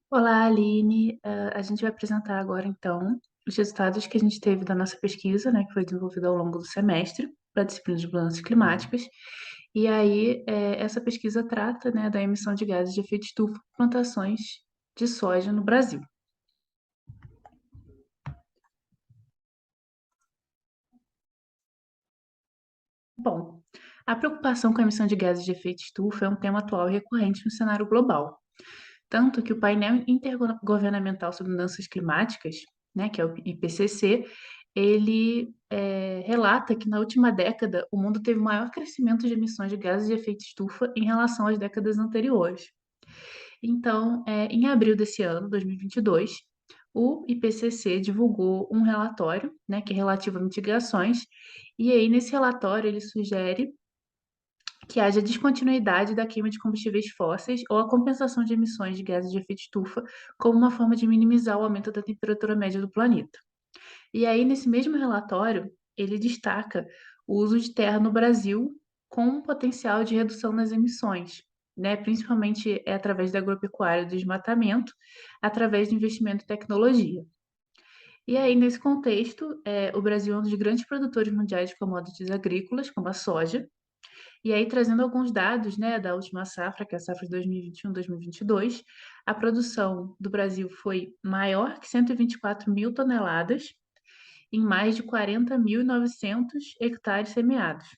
Olá, Aline. A gente vai apresentar agora, então, os resultados que a gente teve da nossa pesquisa, né, que foi desenvolvida ao longo do semestre, para a disciplina de mudanças climáticas. E aí, essa pesquisa trata, né, da emissão de gases de efeito estufa por plantações de soja no Brasil. Bom, a preocupação com a emissão de gases de efeito estufa é um tema atual e recorrente no cenário global. Tanto que o painel intergovernamental sobre mudanças climáticas, né, que é o IPCC, ele relata que na última década o mundo teve maior crescimento de emissões de gases de efeito estufa em relação às décadas anteriores. Então, em abril desse ano, 2022, o IPCC divulgou um relatório, né, que é relativo a mitigações, e aí nesse relatório ele sugere que haja descontinuidade da queima de combustíveis fósseis ou a compensação de emissões de gases de efeito estufa como uma forma de minimizar o aumento da temperatura média do planeta. E aí, nesse mesmo relatório, ele destaca o uso de terra no Brasil com um potencial de redução nas emissões, né? Principalmente através da agropecuária e do desmatamento, através do investimento em tecnologia. E aí, nesse contexto, o Brasil é um dos grandes produtores mundiais de commodities agrícolas, como a soja, e aí, trazendo alguns dados, né, da última safra, que é a safra de 2021-2022, a produção do Brasil foi maior que 124 mil toneladas em mais de 40.900 hectares semeados.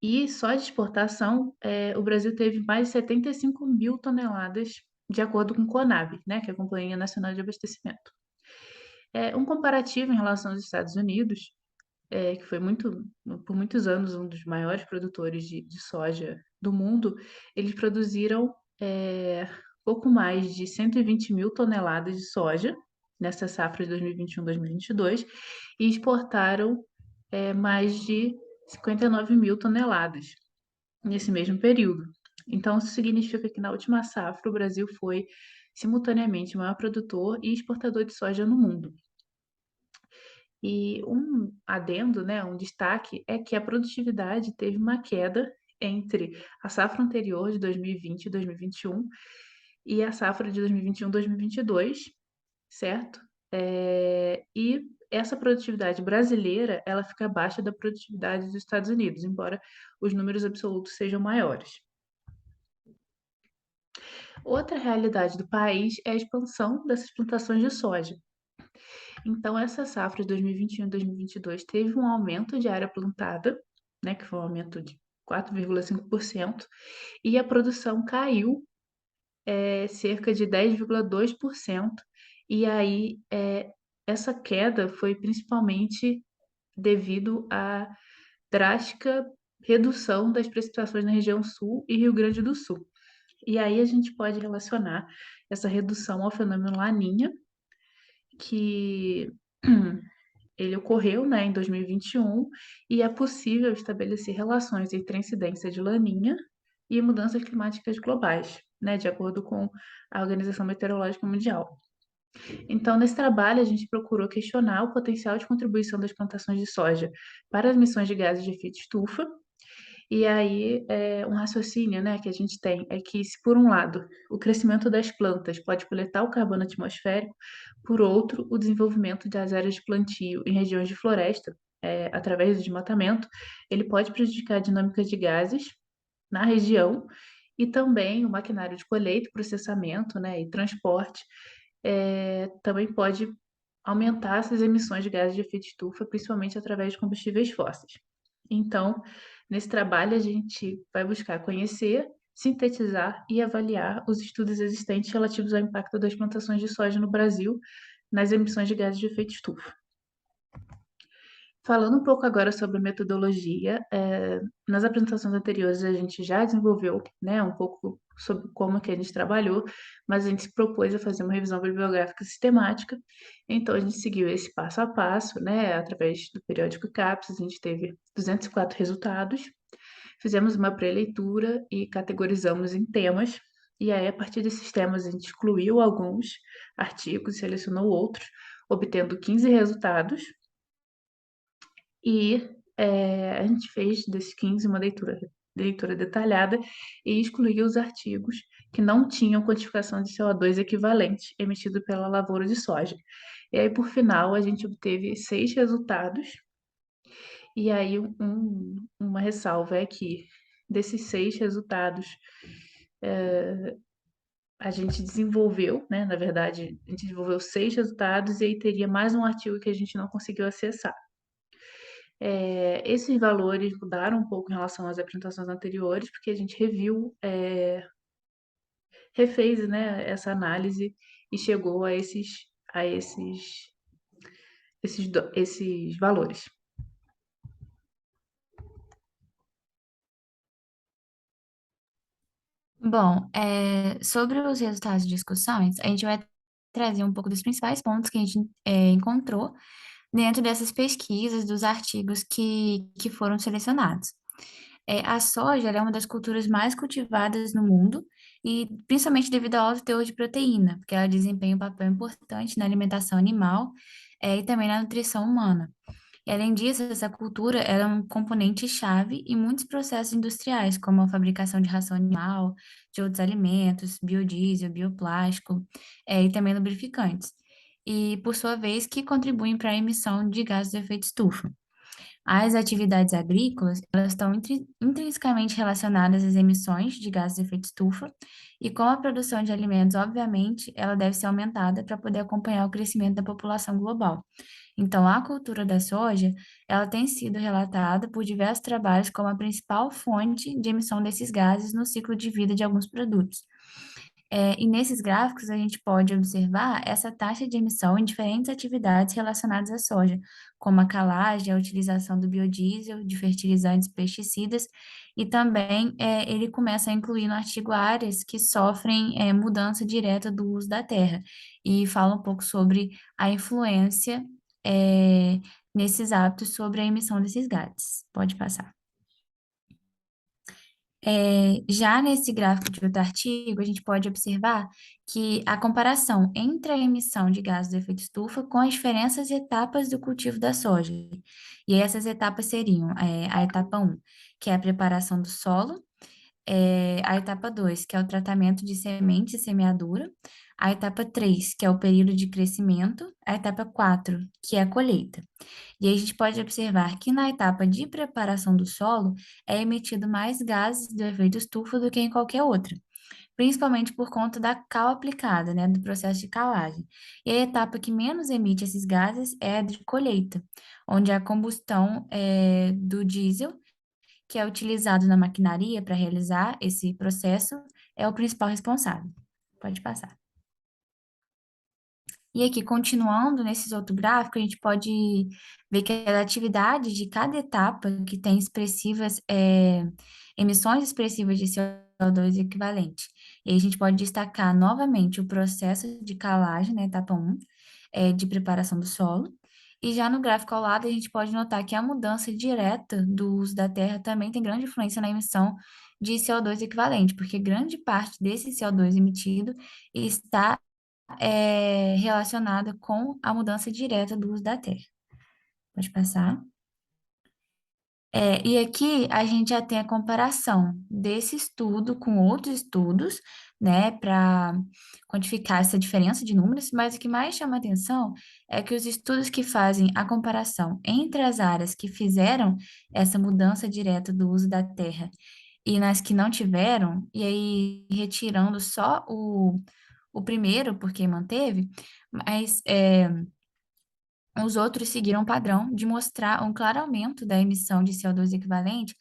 E só de exportação, o Brasil teve mais de 75 mil toneladas, de acordo com o CONAB, né, que é a Companhia Nacional de Abastecimento. Um comparativo em relação aos Estados Unidos, que foi por muitos anos um dos maiores produtores de soja do mundo, eles produziram pouco mais de 120 mil toneladas de soja nessa safra de 2021-2022 e exportaram mais de 59 mil toneladas nesse mesmo período. Então, isso significa que na última safra o Brasil foi simultaneamente o maior produtor e exportador de soja no mundo. E um adendo, né, um destaque, é que a produtividade teve uma queda entre a safra anterior de 2020 e 2021 e a safra de 2021-2022, certo? E essa produtividade brasileira, ela fica abaixo da produtividade dos Estados Unidos, embora os números absolutos sejam maiores. Outra realidade do país é a expansão dessas plantações de soja. Então, essa safra de 2021 e 2022 teve um aumento de área plantada, né, que foi um aumento de 4,5%, e a produção caiu cerca de 10,2%. E aí, essa queda foi principalmente devido à drástica redução das precipitações na região sul e Rio Grande do Sul. E aí a gente pode relacionar essa redução ao fenômeno Laninha, que ele ocorreu, né, em 2021 e é possível estabelecer relações entre a incidência de Laninha e mudanças climáticas globais, né, de acordo com a Organização Meteorológica Mundial. Então, nesse trabalho, a gente procurou questionar o potencial de contribuição das plantações de soja para as emissões de gases de efeito estufa. E aí, um raciocínio, né, que a gente tem é que, se por um lado o crescimento das plantas pode coletar o carbono atmosférico, por outro, o desenvolvimento das áreas de plantio em regiões de floresta, através do desmatamento, ele pode prejudicar a dinâmica de gases na região e também o maquinário de colheita, processamento, né, e transporte também pode aumentar essas emissões de gases de efeito estufa, principalmente através de combustíveis fósseis. Então, nesse trabalho, a gente vai buscar conhecer, sintetizar e avaliar os estudos existentes relativos ao impacto das plantações de soja no Brasil nas emissões de gases de efeito estufa. Falando um pouco agora sobre metodologia, nas apresentações anteriores a gente já desenvolveu, né, um pouco sobre como que a gente trabalhou, mas a gente se propôs a fazer uma revisão bibliográfica sistemática, então a gente seguiu esse passo a passo, né, através do periódico CAPES, a gente teve 204 resultados, fizemos uma pré-leitura e categorizamos em temas, e aí a partir desses temas a gente excluiu alguns artigos, selecionou outros, obtendo 15 resultados, e a gente fez desses 15 uma leitura leitura detalhada e excluía os artigos que não tinham quantificação de CO2 equivalente emitido pela lavoura de soja. E aí, por final, a gente obteve 6 resultados. E aí, uma ressalva é que desses 6 resultados, a gente desenvolveu, né? Na verdade, a gente desenvolveu 6 resultados e aí teria mais um artigo que a gente não conseguiu acessar. Esses valores mudaram um pouco em relação às apresentações anteriores, porque a gente refez, né, essa análise e chegou a esses valores. Bom, sobre os resultados de discussões, a gente vai trazer um pouco dos principais pontos que a gente encontrou dentro dessas pesquisas, dos artigos que foram selecionados. A soja ela é uma das culturas mais cultivadas no mundo, e principalmente devido ao alto teor de proteína, porque ela desempenha um papel importante na alimentação animal, e também na nutrição humana. E além disso, essa cultura ela é um componente-chave em muitos processos industriais, como a fabricação de ração animal, de outros alimentos, biodiesel, bioplástico, e também lubrificantes. E, por sua vez, que contribuem para a emissão de gases de efeito estufa. As atividades agrícolas, elas estão intrinsecamente relacionadas às emissões de gases de efeito estufa, e com a produção de alimentos, obviamente, ela deve ser aumentada para poder acompanhar o crescimento da população global. Então, a cultura da soja, ela tem sido relatada por diversos trabalhos como a principal fonte de emissão desses gases no ciclo de vida de alguns produtos. E nesses gráficos, a gente pode observar essa taxa de emissão em diferentes atividades relacionadas à soja, como a calagem, a utilização do biodiesel, de fertilizantes e pesticidas, e também ele começa a incluir no artigo áreas que sofrem mudança direta do uso da terra, e fala um pouco sobre a influência é, nesses hábitos sobre a emissão desses gases. Pode passar. Já nesse gráfico de outro artigo, a gente pode observar que a comparação entre a emissão de gases do efeito estufa com as diferentes etapas do cultivo da soja. E essas etapas seriam a etapa um, que é a preparação do solo, a etapa 2, que é o tratamento de semente e semeadura, a etapa 3, que é o período de crescimento, a etapa 4, que é a colheita. E aí a gente pode observar que na etapa de preparação do solo é emitido mais gases do efeito estufa do que em qualquer outra, principalmente por conta da cal aplicada, né, do processo de calagem. E a etapa que menos emite esses gases é a de colheita, onde a combustão do diesel, que é utilizado na maquinaria para realizar esse processo, é o principal responsável. Pode passar. E aqui, continuando nesses outros gráficos, a gente pode ver que a atividade de cada etapa que tem expressivas, emissões expressivas de CO2 equivalente. E aí a gente pode destacar novamente o processo de calagem, na etapa um, de preparação do solo. E já no gráfico ao lado, a gente pode notar que a mudança direta do uso da terra também tem grande influência na emissão de CO2 equivalente, porque grande parte desse CO2 emitido está relacionada com a mudança direta do uso da terra. Pode passar. E aqui a gente já tem a comparação desse estudo com outros estudos, né, para quantificar essa diferença de números, mas o que mais chama atenção é que os estudos que fazem a comparação entre as áreas que fizeram essa mudança direta do uso da terra e nas que não tiveram, e aí retirando só o primeiro, porque manteve, mas os outros seguiram o padrão de mostrar um claro aumento da emissão de CO2 equivalente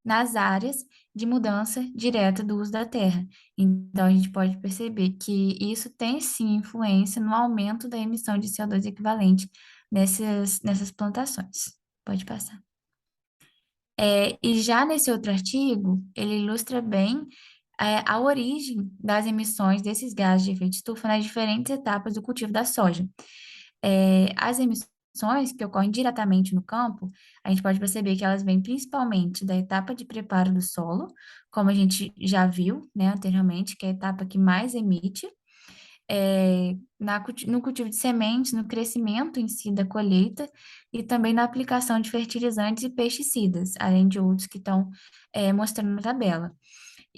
nas áreas de mudança direta do uso da terra. Então, a gente pode perceber que isso tem sim influência no aumento da emissão de CO2 equivalente nessas plantações. Pode passar. E já nesse outro artigo, ele ilustra bem a origem das emissões desses gases de efeito estufa nas diferentes etapas do cultivo da soja. As emissões que ocorrem diretamente no campo, a gente pode perceber que elas vêm principalmente da etapa de preparo do solo, como a gente já viu, né, anteriormente, que é a etapa que mais emite, no cultivo de sementes, no crescimento em si da colheita e também na aplicação de fertilizantes e pesticidas, além de outros que estão mostrando na tabela.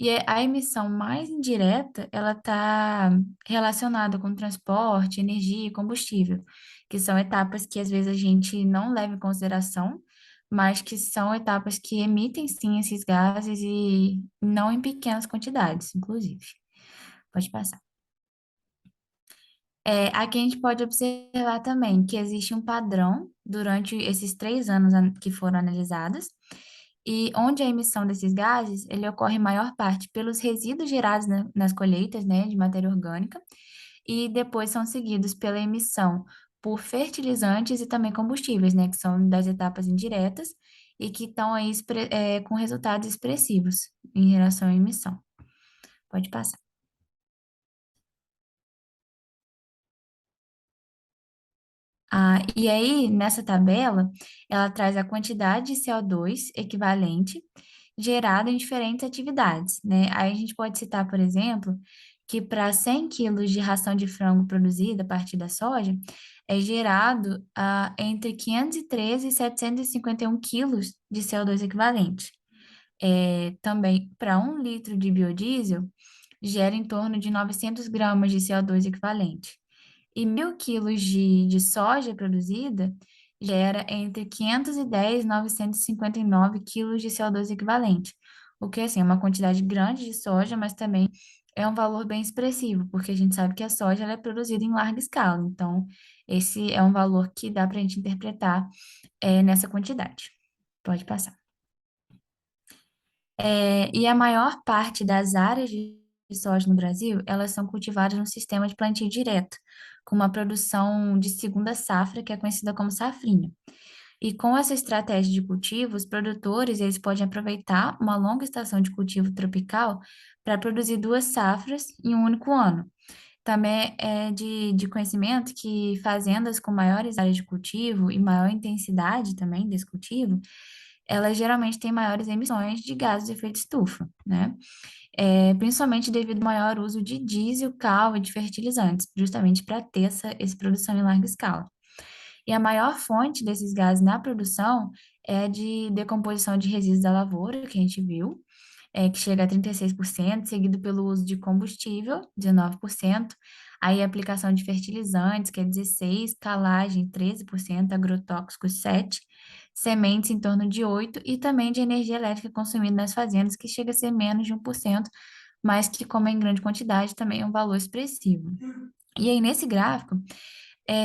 E a emissão mais indireta, ela está relacionada com transporte, energia e combustível, que são etapas que às vezes a gente não leva em consideração, mas que são etapas que emitem sim esses gases e não em pequenas quantidades, inclusive. Pode passar. Aqui a gente pode observar também que existe um padrão durante esses 3 anos que foram analisados, e onde a emissão desses gases, ele ocorre em maior parte pelos resíduos gerados nas colheitas, né, de matéria orgânica, e depois são seguidos pela emissão por fertilizantes e também combustíveis, né, que são das etapas indiretas e que estão aí com resultados expressivos em relação à emissão. Pode passar. E aí, nessa tabela, ela traz a quantidade de CO2 equivalente gerada em diferentes atividades, né? Aí a gente pode citar, por exemplo, que para 100 quilos de ração de frango produzida a partir da soja, é gerado entre 513 e 751 quilos de CO2 equivalente. Também, para 1 litro de biodiesel, gera em torno de 900 gramas de CO2 equivalente. E 1.000 quilos de soja produzida gera entre 510 e 959 quilos de CO2 equivalente. O que, assim, é uma quantidade grande de soja, mas também é um valor bem expressivo, porque a gente sabe que a soja ela é produzida em larga escala. Então, esse é um valor que dá para a gente interpretar nessa quantidade. Pode passar. E a maior parte das áreas de soja no Brasil, elas são cultivadas no sistema de plantio direto, com uma produção de segunda safra, que é conhecida como safrinha. E com essa estratégia de cultivo, os produtores eles podem aproveitar uma longa estação de cultivo tropical para produzir 2 safras em um único ano. Também é de conhecimento que fazendas com maiores áreas de cultivo e maior intensidade também desse cultivo, elas geralmente têm maiores emissões de gases de efeito estufa, né? Principalmente devido ao maior uso de diesel, cal e de fertilizantes, justamente para ter essa produção em larga escala. E a maior fonte desses gases na produção é de decomposição de resíduos da lavoura, que a gente viu, que chega a 36%, seguido pelo uso de combustível, 19%, aí a aplicação de fertilizantes, que é 16%, calagem, 13%, agrotóxicos, 7%, sementes em torno de 8%, e também de energia elétrica consumida nas fazendas, que chega a ser menos de 1%, mas que, como é em grande quantidade, também é um valor expressivo. E aí, nesse gráfico,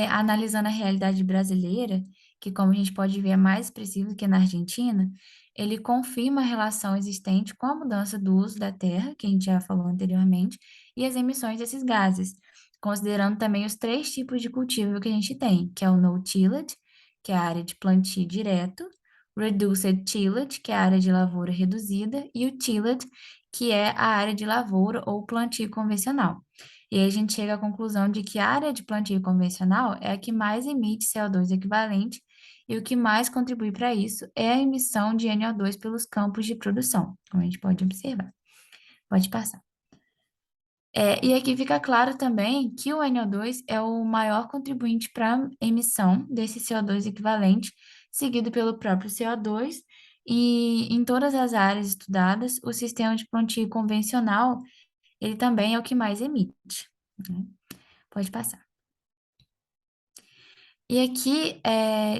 analisando a realidade brasileira, que, como a gente pode ver, é mais expressivo do que na Argentina, ele confirma a relação existente com a mudança do uso da terra, que a gente já falou anteriormente, e as emissões desses gases, considerando também os 3 tipos de cultivo que a gente tem, que é o no-tillage, que é a área de plantio direto, reduced tillage, que é a área de lavoura reduzida, e o tillage, que é a área de lavoura ou plantio convencional. E aí a gente chega à conclusão de que a área de plantio convencional é a que mais emite CO2 equivalente, e o que mais contribui para isso é a emissão de NO2 pelos campos de produção, como a gente pode observar. Pode passar. E aqui fica claro também que o NO2 é o maior contribuinte para a emissão desse CO2 equivalente, seguido pelo próprio CO2, e em todas as áreas estudadas, o sistema de plantio convencional, ele também é o que mais emite, né? Pode passar. E aqui,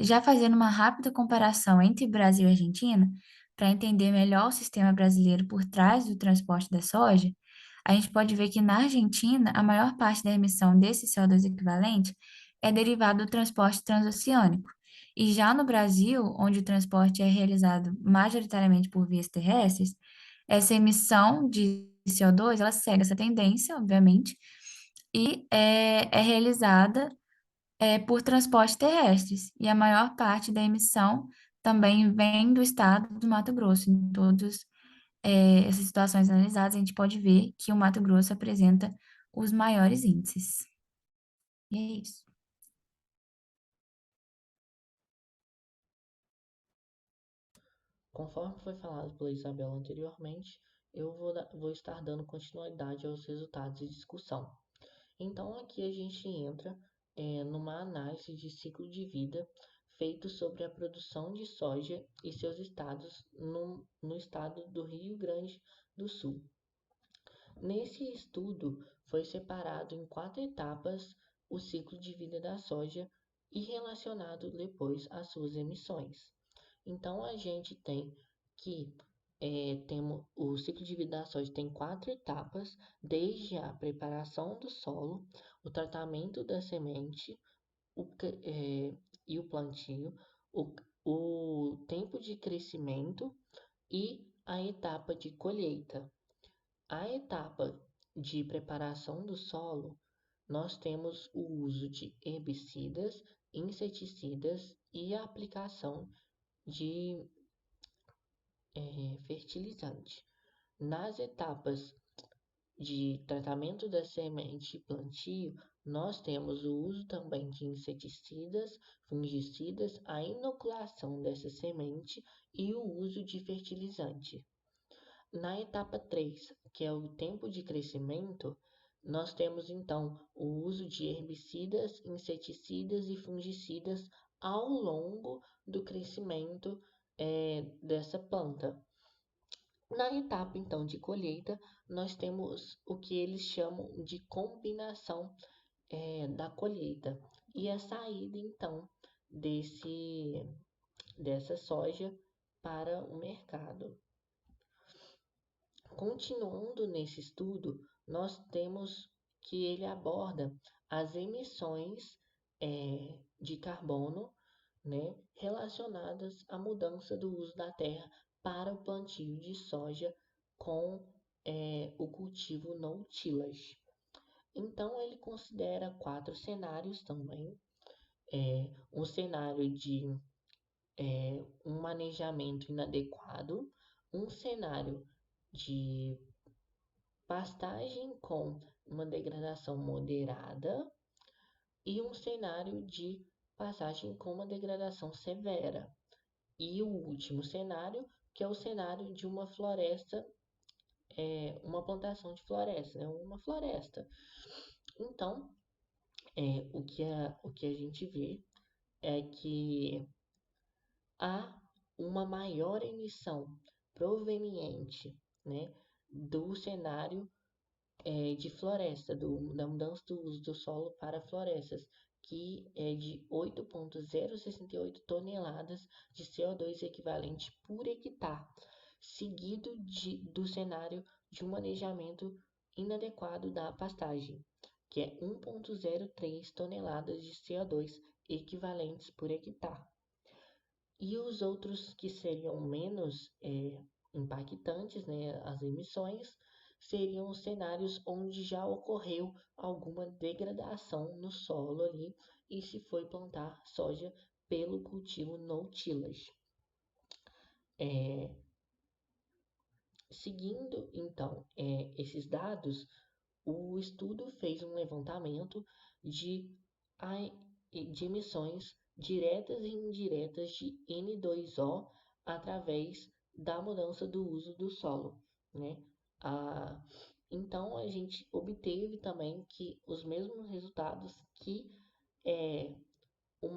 já fazendo uma rápida comparação entre Brasil e Argentina, para entender melhor o sistema brasileiro por trás do transporte da soja, a gente pode ver que na Argentina, a maior parte da emissão desse CO2 equivalente é derivado do transporte transoceânico. E já no Brasil, onde o transporte é realizado majoritariamente por vias terrestres, essa emissão de CO2, ela segue essa tendência, obviamente, e é realizada por transportes terrestres, e a maior parte da emissão também vem do estado do Mato Grosso. Em todas essas situações analisadas, a gente pode ver que o Mato Grosso apresenta os maiores índices. E é isso. Conforme foi falado pela Isabela anteriormente, eu vou estar dando continuidade aos resultados de discussão. Então aqui a gente entra numa análise de ciclo de vida feito sobre a produção de soja e seus estados no estado do Rio Grande do Sul. Nesse estudo foi separado em 4 etapas o ciclo de vida da soja e relacionado depois às suas emissões. Então a gente tem que temos o ciclo de vida da soja tem 4 etapas, desde a preparação do solo, o tratamento da semente e o plantio, o, o tempo de crescimento e a etapa de colheita. A etapa de preparação do solo, nós temos o uso de herbicidas, inseticidas e a aplicação de fertilizante. Nas etapas de tratamento da semente e plantio, nós temos o uso também de inseticidas, fungicidas, a inoculação dessa semente e o uso de fertilizante. Na etapa 3, que é o tempo de crescimento, nós temos então o uso de herbicidas, inseticidas e fungicidas ao longo do crescimento dessa planta. Na etapa então de colheita, nós temos o que eles chamam de combinação da colheita e a saída então dessa soja para o mercado. Continuando nesse estudo, nós temos que ele aborda as emissões de carbono, né, relacionadas à mudança do uso da terra para o plantio de soja com o cultivo no-tillage. Então, ele considera 4 cenários também. Um cenário de um manejamento inadequado, um cenário de pastagem com uma degradação moderada e um cenário de pastagem com uma degradação severa. E o último cenário, que é o cenário de uma floresta, uma plantação de floresta, né? Uma floresta. Então, o que a gente vê é que há uma maior emissão proveniente, né, do cenário de floresta, da mudança do uso do solo para florestas, que é de 8,068 toneladas de CO2 equivalente por hectare, seguido do cenário de um manejamento inadequado da pastagem, que é 1,03 toneladas de CO2 equivalentes por hectare. E os outros que seriam menos impactantes, né, as emissões, seriam os cenários onde já ocorreu alguma degradação no solo ali e se foi plantar soja pelo cultivo no-tillage. Seguindo, então, esses dados, o estudo fez um levantamento de emissões diretas e indiretas de N2O através da mudança do uso do solo, né? Então, a gente obteve também que os mesmos resultados que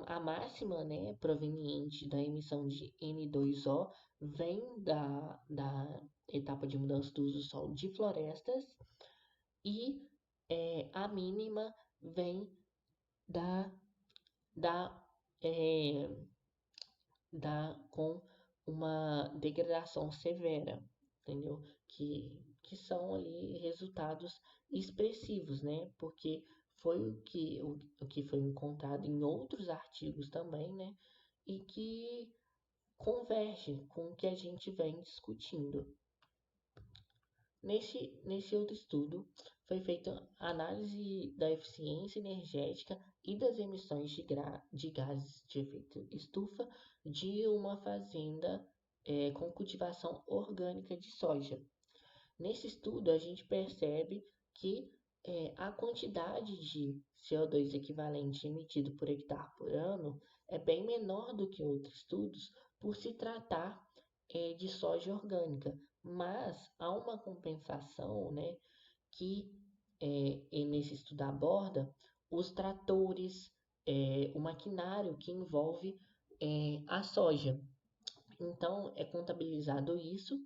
a máxima, né, proveniente da emissão de N2O vem da etapa de mudança do uso do solo de florestas e a mínima vem da, da, é, com uma degradação severa, entendeu? Que são ali resultados expressivos, né? Porque foi o que foi encontrado em outros artigos também, né? E que converge com o que a gente vem discutindo. Nesse outro estudo, foi feita análise da eficiência energética e das emissões de gases de efeito estufa de uma fazenda com cultivação orgânica de soja. Nesse estudo, a gente percebe que a quantidade de CO2 equivalente emitido por hectare por ano é bem menor do que outros estudos, por se tratar de soja orgânica, mas há uma compensação, né, que e nesse estudo aborda os tratores, o maquinário que envolve a soja. Então, é contabilizado isso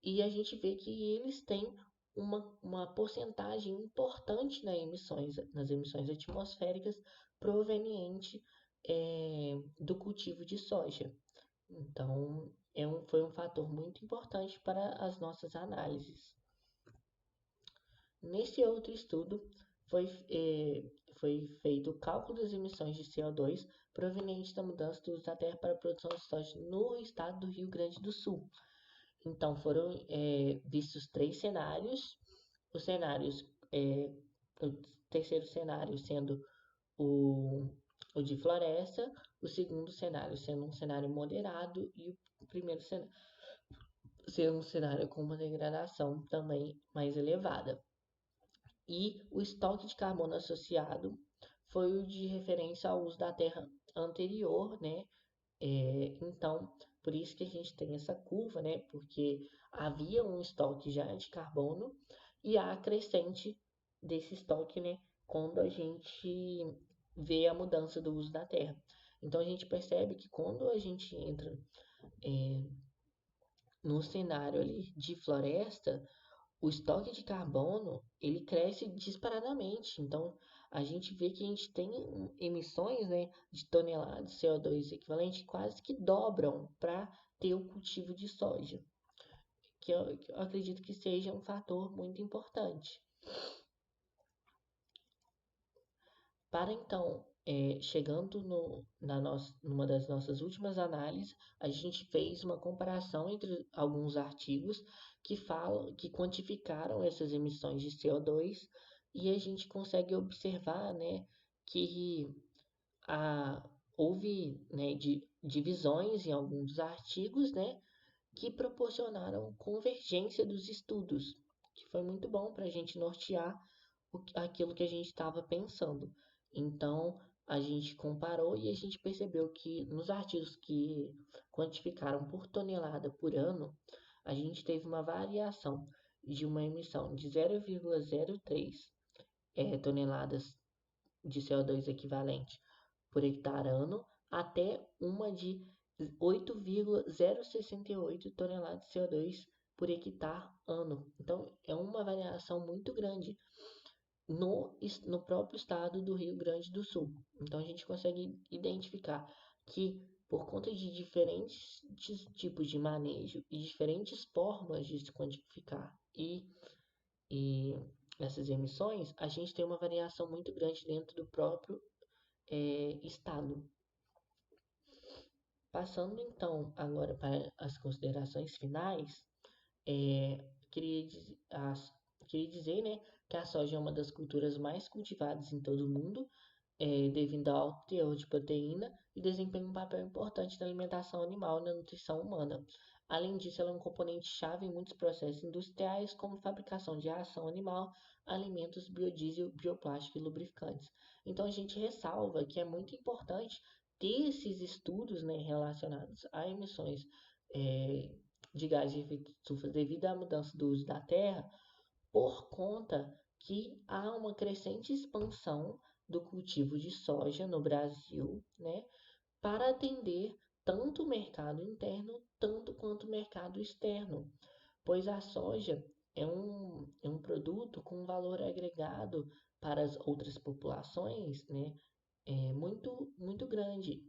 e a gente vê que eles têm uma porcentagem importante nas emissões atmosféricas proveniente do cultivo de soja. Então, foi um fator muito importante para as nossas análises. Nesse outro estudo, foi feito o cálculo das emissões de CO2 provenientes da mudança do uso da terra para a produção de soja no estado do Rio Grande do Sul. Então, foram vistos 3 cenários. Os cenários, o terceiro cenário sendo o de floresta, o segundo cenário sendo um cenário moderado e o primeiro cenário sendo um cenário com uma degradação também mais elevada. E o estoque de carbono associado foi o de referência ao uso da terra anterior, né? Então, por isso que a gente tem essa curva, né? Porque havia um estoque já de carbono e há crescente desse estoque, né? Quando a gente vê a mudança do uso da terra. Então, a gente percebe que quando a gente entra no cenário ali de floresta, o estoque de carbono ele cresce disparadamente. Então, a gente vê que a gente tem emissões, né, de toneladas de CO2 equivalente quase que dobram para ter o cultivo de soja, que eu acredito que seja um fator muito importante. Para então, chegando numa das nossas últimas análises, a gente fez uma comparação entre alguns artigos que quantificaram essas emissões de CO2 e a gente consegue observar, né, que houve, né, divisões em alguns dos artigos, né, que proporcionaram convergência dos estudos, que foi muito bom para a gente nortear aquilo que a gente estava pensando. Então, a gente comparou e a gente percebeu que nos artigos que quantificaram por tonelada por ano, a gente teve uma variação de uma emissão de 0,03 toneladas de CO2 equivalente por hectare ano até uma de 8,068 toneladas de CO2 por hectare ano. Então, é uma variação muito grande no próprio estado do Rio Grande do Sul. Então a gente consegue identificar que por conta de diferentes tipos de manejo e diferentes formas de se quantificar e essas emissões, a gente tem uma variação muito grande dentro do próprio estado. Passando então agora para as considerações finais, queria, queria dizer, né, que a soja é uma das culturas mais cultivadas em todo o mundo, devido ao alto teor de proteína e desempenha um papel importante na alimentação animal e na nutrição humana. Além disso, ela é um componente-chave em muitos processos industriais, como fabricação de ração animal, alimentos, biodiesel, bioplástico e lubrificantes. Então, a gente ressalva que é muito importante ter esses estudos, né, relacionados a emissões de gases de efeito de estufa devido à mudança do uso da terra, por conta que há uma crescente expansão do cultivo de soja no Brasil, né, para atender tanto o mercado interno, tanto quanto o mercado externo, pois a soja é um produto com valor agregado para as outras populações, né, muito, muito grande.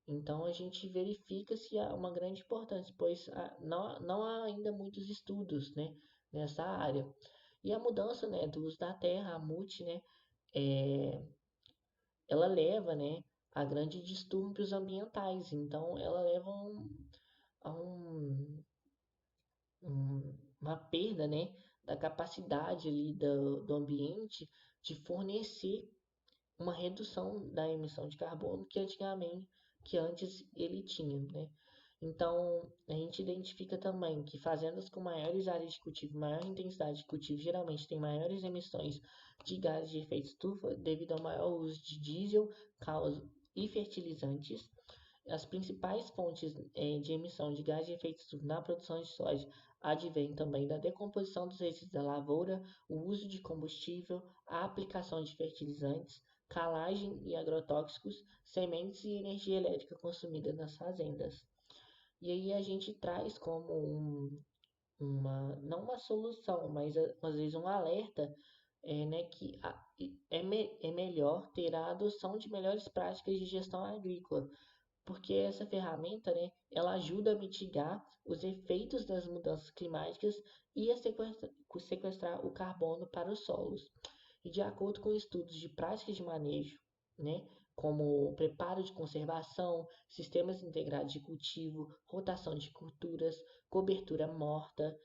Então, a gente verifica se há uma grande importância, pois não há ainda muitos estudos, né, nessa área. E a mudança, né, do uso da terra, a MUT, né, ela leva, né, a grandes distúrbios ambientais. Então, ela leva a uma perda, né, da capacidade ali do ambiente de fornecer uma redução da emissão de carbono que antes ele tinha, né? Então, a gente identifica também que fazendas com maiores áreas de cultivo, maior intensidade de cultivo, geralmente têm maiores emissões de gases de efeito estufa devido ao maior uso de diesel, e fertilizantes. As principais fontes de emissão de gás de efeito estufa na produção de soja advém também da decomposição dos resíduos da lavoura, o uso de combustível, a aplicação de fertilizantes, calagem e agrotóxicos, sementes e energia elétrica consumida nas fazendas. E aí a gente traz como não uma solução, mas às vezes um alerta, né, que é melhor ter a adoção de melhores práticas de gestão agrícola, porque essa ferramenta, né, ela ajuda a mitigar os efeitos das mudanças climáticas e a sequestrar o carbono para os solos. E de acordo com estudos de práticas de manejo, né, como preparo de conservação, sistemas integrados de cultivo, rotação de culturas, cobertura morta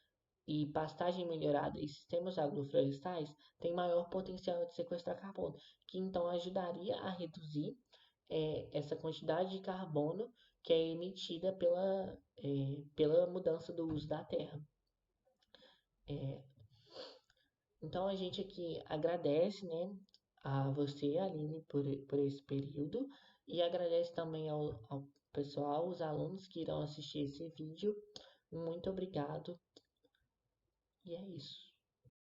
e pastagem melhorada e sistemas agroflorestais, tem maior potencial de sequestrar carbono, que então ajudaria a reduzir essa quantidade de carbono que é emitida pela mudança do uso da terra. É, então a gente aqui agradece, né, a você, Aline, por esse período e agradece também ao pessoal, os alunos que irão assistir esse vídeo. Muito obrigado e é isso.